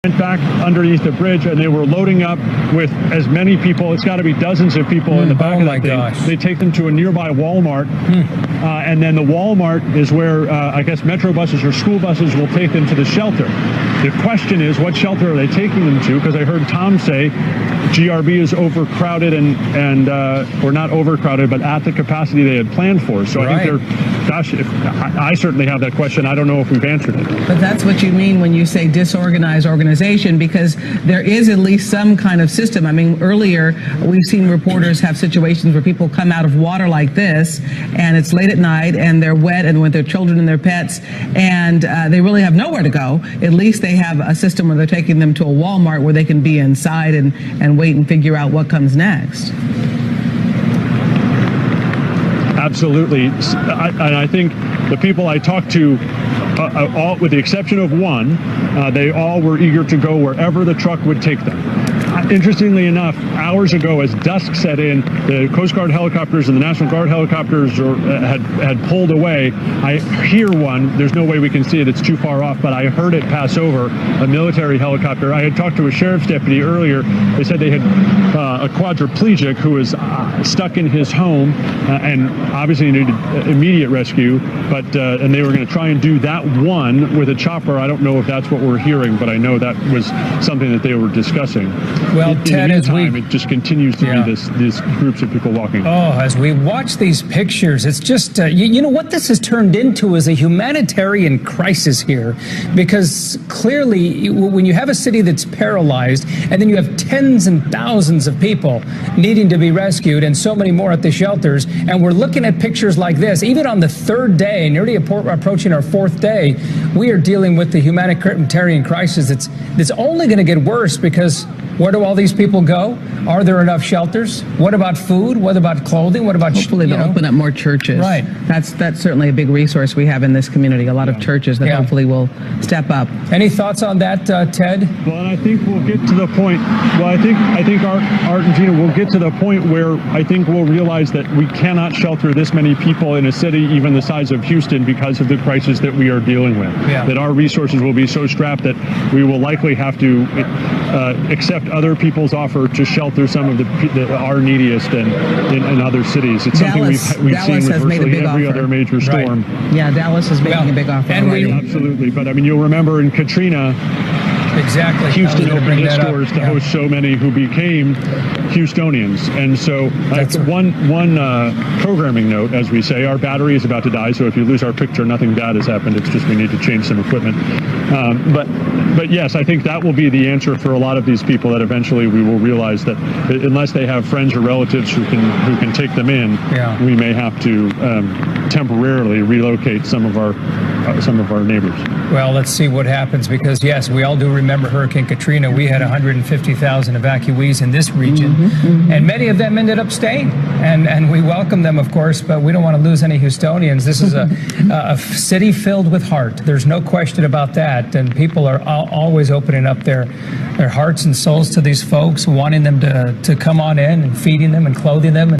went back underneath the bridge, and they were loading up with as many people. It's got to be dozens of people in the back of that thing. Gosh. They take them to a nearby Walmart, and then the Walmart is where I guess Metro buses or school buses will take them to the shelter. The question is, what shelter are they taking them to? Because I heard Tom say GRB is overcrowded and or not overcrowded, but at the capacity they had planned for. So I think they're, gosh, I certainly have that question. I don't know if we've answered it. But that's what you mean when you say disorganized organization, because there is at least some kind of system. I mean, earlier we've seen reporters have situations where people come out of water like this, and it's late at night, and they're wet, and with their children and their pets, and they really have nowhere to go. At least they have a system where they're taking them to a Walmart where they can be inside and wait and figure out what comes next. Absolutely. And I think the people I talked to, all, with the exception of one, they all were eager to go wherever the truck would take them. Interestingly enough, hours ago, as dusk set in, the Coast Guard helicopters and the National Guard helicopters had pulled away. I hear one. There's no way we can see it. It's too far off, but I heard it pass over, a military helicopter. I had talked to a sheriff's deputy earlier. They said they had a quadriplegic who was stuck in his home and obviously needed immediate rescue, but and they were going to try and do that one with a chopper. I don't know if that's what we're hearing, but I know that was something that they were discussing. Well, Ted, in the meantime, it just continues to be these groups of people walking. Oh, as we watch these pictures, it's just, you know, what this has turned into is a humanitarian crisis here, because clearly when you have a city that's paralyzed and then you have tens and thousands of people needing to be rescued and so many more at the shelters, and we're looking at pictures like this, even on the third day, nearly approaching our fourth day, we are dealing with the humanitarian crisis. It's only going to get worse, because where do all these people go? Are there enough shelters? What about food? What about clothing? What about, hopefully they'll open up more churches. Right. That's certainly a big resource we have in this community. A lot of churches that hopefully will step up. Any thoughts on that, Ted? Well, and I think we'll get to the point. Well, I think Art and Gina will get to the point where I think we'll realize that we cannot shelter this many people in a city even the size of Houston because of the crisis that we are dealing with. Yeah. That our resources will be so strapped that we will likely have to accept other people's offer to shelter some of our neediest in other cities. It's something we've seen with virtually every other major storm. Right. Yeah, Dallas is making a big offer. Absolutely. But I mean, you'll remember in Katrina, exactly, Houston opened its doors to host so many who became Houstonians. And so one programming note, as we say, our battery is about to die. So if you lose our picture, nothing bad has happened. It's just we need to change some equipment. But yes, I think that will be the answer for a lot of these people, that eventually we will realize that unless they have friends or relatives who can take them in, we may have to temporarily relocate some of our neighbors. Well, let's see what happens, because yes, we all do remember Hurricane Katrina. We had 150,000 evacuees in this region, and many of them ended up staying, and we welcome them, of course, but we don't want to lose any Houstonians. This is a city filled with heart. There's no question about that, and people are always opening up their hearts and souls to these folks, wanting them to come on in and feeding them and clothing them.